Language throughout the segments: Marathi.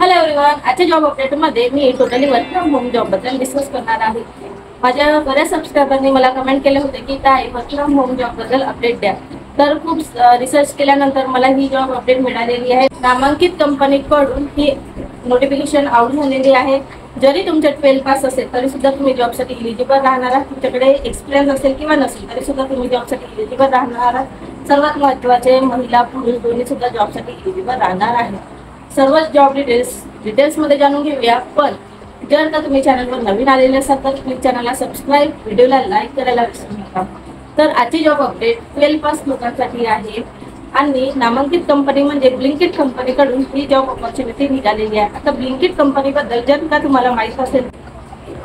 हॅलो एव्हरीवन, आजच्या जॉब अपडेटमध्ये मी टोटली वर्क फ्रॉम होम जॉबबद्दल डिस्कस करणार आहे। माझ्या बऱ्याच सबस्क्रायबरनी मला कमेंट केले होते की ताई वर्क फ्रॉम होम जॉबबद्दल अपडेट द्या। तर खूप रिसर्च केल्यानंतर मला ही जॉब अपडेट मिळालेली आहे। नामांकित कंपनीकडून ही नोटिफिकेशन आउट झालेली आहे। जरी तुमचे 12 पास असेल तरी सुद्धा तुम्ही जॉबसाठी एलिजिबल राहणार आहात। तुमच्याकडे एक्सपिरियन्स असेल किंवा नसेल तरी सुद्धा तुम्ही जॉबसाठी एलिजिबल राहणार आहात। सर्वात महत्त्वाचे महिला पुरुष दोन्ही सुद्धा जॉबसाठी एलिजिबल राहणार आहेत। सर्व जॉब डिटेल्स मध्ये जाणून घेऊया। पण जर का तुम्ही चॅनलवर नवीन आलेले असाल तर प्लीज चॅनलला सबस्क्राइब, व्हिडिओला लाईक करायला विसरू नका। तर आजची जॉब अपडेट 12 पास लोकांसाठी आहे आणि नामांकित कंपनी म्हणजे ब्लिंकिट कंपनीकडून ही जॉब ऑपॉर्च्युनिटी निघालेली आहे। आता ब्लिंकिट कंपनीबद्दल जर का तुम्हाला माहित असेल,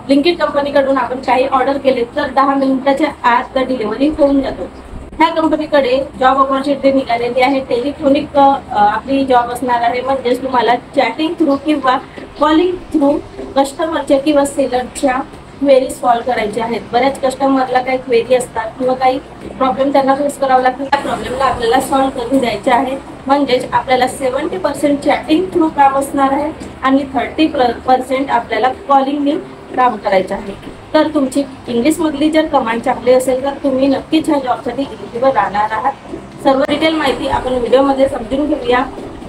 ब्लिंकिट कंपनीकडून आपण काही ऑर्डर केले तर 10 मिनिटाच्या आत डिलिव्हरी होऊन जातो। ह्या कंपनीकडे जॉब ऑपॉर्च्युनिटी निघालेली आहे। टेलिफोनिक आपली जॉब असणार आहे, म्हणजे तुम्हाला चॅटिंग थ्रू किंवा कॉलिंग थ्रू कस्टमरच्या किंवा सेलरच्या क्वेरी सॉल्व्ह करायचे आहेत। बऱ्याच कस्टमरला काही क्वेरी असतात किंवा काही प्रॉब्लेम त्यांना फेस करावा लागतो। त्या प्रॉब्लेमला आपल्याला सॉल्व्ह करून द्यायचे आहे। म्हणजेच आपल्याला 70% चॅटिंग थ्रू काम असणार आहे आणि 30% आपल्याला कॉलिंगनी काम करायचं आहे। तर तुमची इंग्लिशमधली जर कमांड चांगली असेल तर तुम्ही नक्कीच ह्या जॉबसाठी एलिजिबल राहणार आहात। सर्व डिटेल माहिती आपण व्हिडिओमध्ये समजून घेऊया।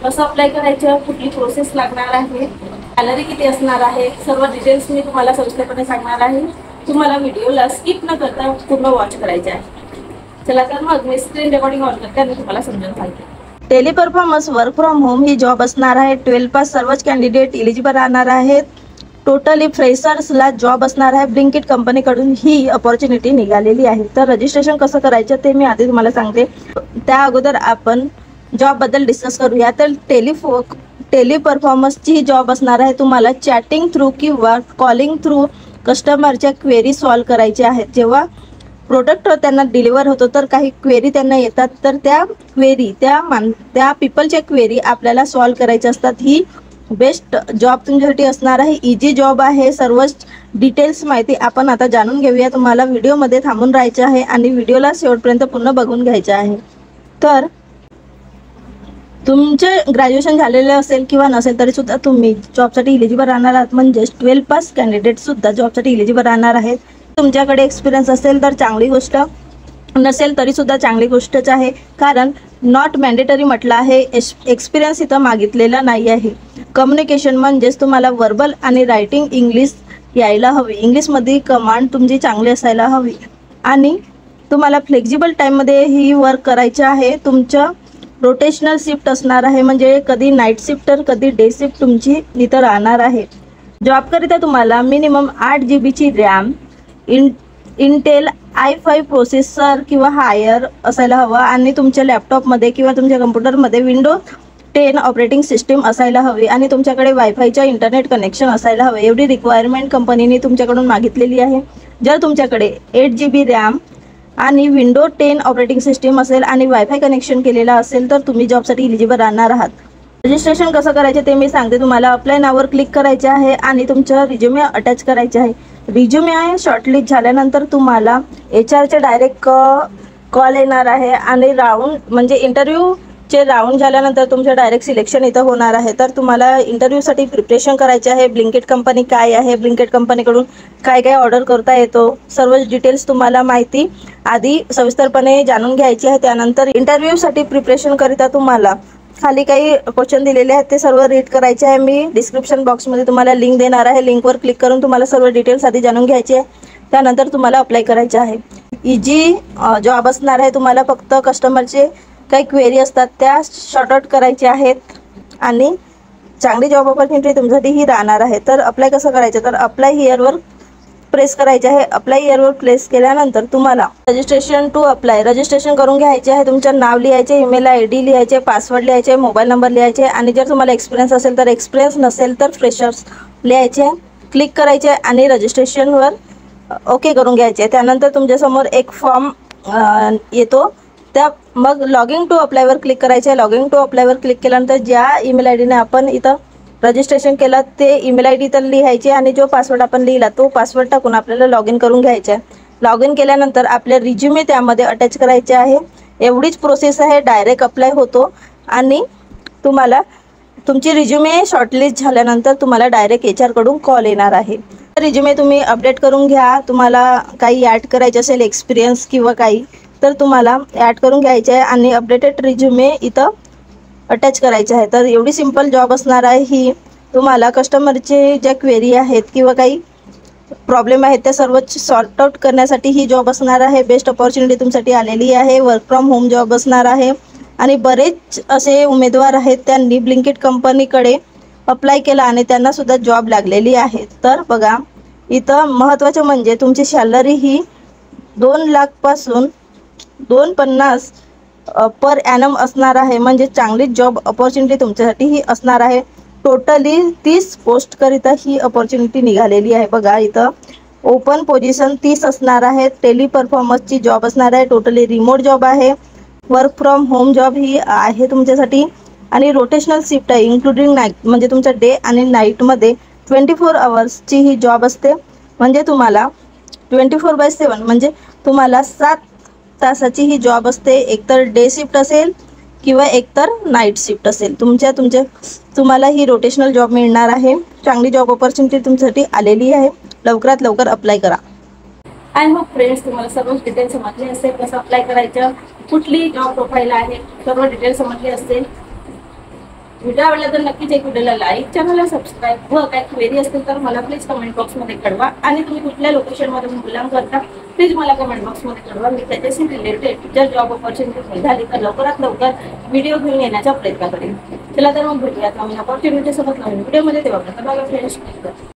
कसं अप्लाय करायचं, कुठली प्रोसेस लागणार आहे, सॅलरी किती असणार आहे, सर्व डिटेल्स मी तुम्हाला सविस्तरपणे सांगणार आहे। तुम्हाला व्हिडिओला स्किप न करता पूर्ण वॉच करायचे आहे। चला तर मग मी स्क्रीन रेकॉर्डिंग ऑन करते आणि तुम्हाला समजून सांगते। टेलिपरफॉर्मन्स वर्क फ्रॉम होम ही जॉब असणार आहे। 12 पास सर्वच कॅन्डिडेट एलिजिबल राहणार आहेत। टोटली फ्रेशर्सला जॉब असणार आहे। ब्लिंकिट कंपनीकडून ही अपॉर्च्युनिटी निघालेली आहे। तर रजिस्ट्रेशन कसं करायचं ते मी आधी तुम्हाला सांगते। त्या अगोदर आपण जॉबबद्दल डिस्कस करूया। तर टेलिपरफॉर्मन्सची जॉब असणार आहे। तुम्हाला चॅटिंग थ्रू किंवा कॉलिंग थ्रू कस्टमरच्या क्वेरी सॉल्व्ह करायच्या आहेत। जेव्हा प्रोडक्ट त्यांना डिलिव्हर होतो तर काही क्वेरी त्यांना येतात, तर त्या क्वेरी त्या पीपलच्या क्वेरी आपल्याला सॉल्व्ह करायच्या असतात। ही बेस्ट जॉब तुमच्यासाठी असणार आहे। इजी जॉब आहे। सर्वच डिटेल्स माहिती आपण आता जाणून घेऊया। तुम्हाला व्हिडिओमध्ये थांबून राहायचे आहे आणि व्हिडिओला शेवटपर्यंत पूर्ण बघून घ्यायचे आहे। तर तुमचे ग्रॅज्युएशन झालेले असेल किंवा नसेल तरी सुद्धा तुम्ही जॉबसाठी एलिजिबल राहणार आहात। म्हणजेच 12 पास कॅन्डिडेट सुद्धा जॉबसाठी एलिजिबल राहणार आहेत। तुमच्याकडे एक्सपिरियन्स असेल तर चांगली गोष्ट, नसेल तरी सुद्धा चांगली गोष्टच आहे, कारण नॉट मॅन्डेटरी म्हटलं आहे। एक्सपिरियन्स इथं मागितलेला नाही आहे। कम्युनिकेशन म्हणजेच तुम्हाला वर्बल आणि रायटिंग इंग्लिश यायला हवी। इंग्लिशमध्ये कमांड तुमची चांगली असायला हवी आणि तुम्हाला फ्लेक्झिबल टाईममध्ये ही वर्क करायची आहे। तुमचं रोटेशनल शिफ्ट असणार आहे, म्हणजे कधी नाईट शिफ्ट तर कधी डे शिफ्ट तुमची इथं राहणार आहे। जॉबकरिता तुम्हाला minimum 8 GB RAM, Intel i5 processor किंवा हायर असायला हवा आणि तुमच्या लॅपटॉपमध्ये किंवा तुमच्या कम्प्युटरमध्ये Windows 10 ऑपरेटिंग सिस्टीम असायला हवी आणि तुमच्याकडे वायफायच्या इंटरनेट कनेक्शन असायला हवे। एवढी रिक्वायरमेंट कंपनीने तुमच्याकडून मागितलेली आहे। जर तुमच्याकडे 8 GB रॅम आणि Windows 10 ऑपरेटिंग सिस्टीम असेल आणि वायफाय कनेक्शन केलेला असेल तर तुम्ही जॉबसाठी एलिजिबल राहणार आहात। रजिस्ट्रेशन कसं करायचे ते मी सांगते तुम्हाला। अप्लाय नाववर क्लिक करायचे आहे आणि तुमचं रिझ्युमे अटॅच करायचे आहे। रिझ्युमे शॉर्टलिस्ट झाल्यानंतर तुम्हाला HR डायरेक्ट कॉल येणार आहे आणि राऊंड म्हणजे इंटरव्ह्यूचे राऊंड झाल्यानंतर तुमचं डायरेक्ट सिलेक्शन इथं होणार आहे। तर तुम्हाला इंटरव्ह्यूसाठी प्रिपरेशन करायचे आहे। ब्लिंकिट कंपनी काय आहे, ब्लिंकिट कंपनीकडून काय काय ऑर्डर करता येतो, सर्व डिटेल्स तुम्हाला माहिती आधी सविस्तरपणे जाणून घ्यायची आहे। त्यानंतर इंटरव्ह्यूसाठी प्रिपरेशन करिता तुम्हाला खाली काही क्वेश्चन दिलेले आहेत ते सर्व रीड करायचे आहे। मी डिस्क्रिप्शन बॉक्समध्ये तुम्हाला लिंक देणार आहे। लिंकवर क्लिक करून तुम्हाला सर्व डिटेल्स आधी जाणून घ्यायचे आहे, त्यानंतर तुम्हाला अप्लाय करायचे आहे। इजी जॉब असणार आहे। तुम्हाला फक्त कस्टमरचे काही क्वेरी असतात त्या शॉर्ट आउट करायचे आहेत आणि चांगली जॉब ऑपॉर्च्युनिटी तुमच्यासाठी ही राहणार आहे। तर अप्लाय कसं करायचं, तर अप्लाय हिअरवर प्रेस करायचे आहे। अप्लाय हिअरवर प्रेस केल्यानंतर तुम्हाला रजिस्ट्रेशन टू अप्लाय रजिस्ट्रेशन करून घ्यायचे आहे। तुमचं नाव लिहायचे, ईमेल ID लिहायचे, पासवर्ड लिहायचे, मोबाईल नंबर लिहायचे आणि जर तुम्हाला एक्सपिरियन्स असेल तर एक्सपिरियन्स, नसेल तर फ्रेशर्स लिहायचे। क्लिक करायचे आणि रजिस्ट्रेशनवर ओके करून घ्यायचे। त्यानंतर तुमच्यासमोर एक फॉर्म येतो, त्या मग लॉगिंग टू अप्लायवर क्लिक करायचे। लॉगिंग टू अप्लायवर क्लिक केल्यानंतर ज्या ईमेल ID ने आपण इथं रजिस्ट्रेशन केलं ते ईमेल ID तर लिहायचे आणि जो पासवर्ड आपण लिहिला तो पासवर्ड टाकून आपल्याला लॉग इन करून घ्यायचं आहे। लॉग इन केल्यानंतर आपले रिझ्युमे त्यामध्ये अटॅच करायचे आहे। एवढीच प्रोसेस आहे। डायरेक्ट अप्लाय होतो आणि तुम्हाला तुमची रिज्युमे शॉर्टलिस्ट झाल्यानंतर तुम्हाला डायरेक्ट HR कडून कॉल येणार आहे. रिज्युमे तुम्ही अपडेट करून घ्या. तुम्हाला काही ॲड करायचे असेल एक्सपिरियन्स किंवा काही, तर तुम्हाला ॲड करून घ्यायचे आहे आणि अपडेटेड रिज्युमे इथं अटॅच करायचे आहे. तर एवढी सिंपल जॉब असणार आहे ही. तुम्हाला कस्टमरचे ज्या क्वेरी आहेत किंवा काही प्रॉब्लेम आहेत त्या सर्व सॉर्ट आउट करण्यासाठी ही जॉब असणार आहे. बेस्ट अपॉर्च्युनिटी तुमच्यासाठी आलेली आहे. वर्क फ्रॉम होम जॉब असणार आहे आणि बरेच असे उमेदवार आहेत त्यांनी ब्लिंकिट कंपनीकडे अप्लाय केला आणि त्यांना सुद्धा जॉब लागलेली आहे. तर बघा इथं महत्त्वाचं म्हणजे तुमची सॅलरी ही 2 लाखपासून 250 पर ॲनम असणार आहे. म्हणजे चांगली जॉब अपॉर्च्युनिटी तुमच्यासाठी ही असणार आहे. टोटली 30 पोस्टकरिता ही अपॉर्च्युनिटी निघालेली आहे. बघा इथं ओपन पोझिशन 30 असणार आहे. टेली परफॉर्मन्सची जॉब असणार आहे. टोटली रिमोट जॉब आहे. वर्क फ्रॉम होम जॉब ही आहे तुमच्यासाठी आणि रोटेशनल शिफ्ट आहे इन्क्लुडिंग नाईट, म्हणजे तुमच्या डे आणि नाईटमध्ये 24 आवर्सची ही जॉब असते. म्हणजे तुम्हाला 24/7 म्हणजे तुम्हाला 7 तासाची ही जॉब असते. एकतर डे शिफ्ट असेल किंवा एकतर नाईट शिफ्ट असेल. तुम्हाला ही रोटेशनल जॉब मिळणार आहे. चांगली जॉब अपॉर्च्युनिटी तुमच्यासाठी आलेली आहे. लवकरात लवकर अप्लाय करा. आय होप फ्रेंड्स तुम्हाला सर्व डिटेल समजले असेल. कसं अप्लाय करायचं, कुठली जॉब प्रोफाईल आहे, सर्व डिटेल समजले असेल. व्हिडिओ आवडला तर नक्कीच एक व्हिडिओला लाईक, चॅनलला सबस्क्राईब व काही क्वेरी असतील तर मला प्लीज कमेंट बॉक्समध्ये कळवा. आणि तुम्ही कुठल्या लोकेशनमध्ये बिलॉंग करता प्लीज मला कमेंट बॉक्समध्ये कळवा. मी त्याच्याशी रिलेटेड जर जॉब अपॉर्च्युनिटी झाली तर लवकरात लवकर व्हिडिओ घेऊन येण्याचा प्रयत्न करेन. चला तर मग भेटूयात नवीन अपॉर्च्युनिटी सोबत नवीन व्हिडिओमध्ये. तेव्हा फ्रेंड्स.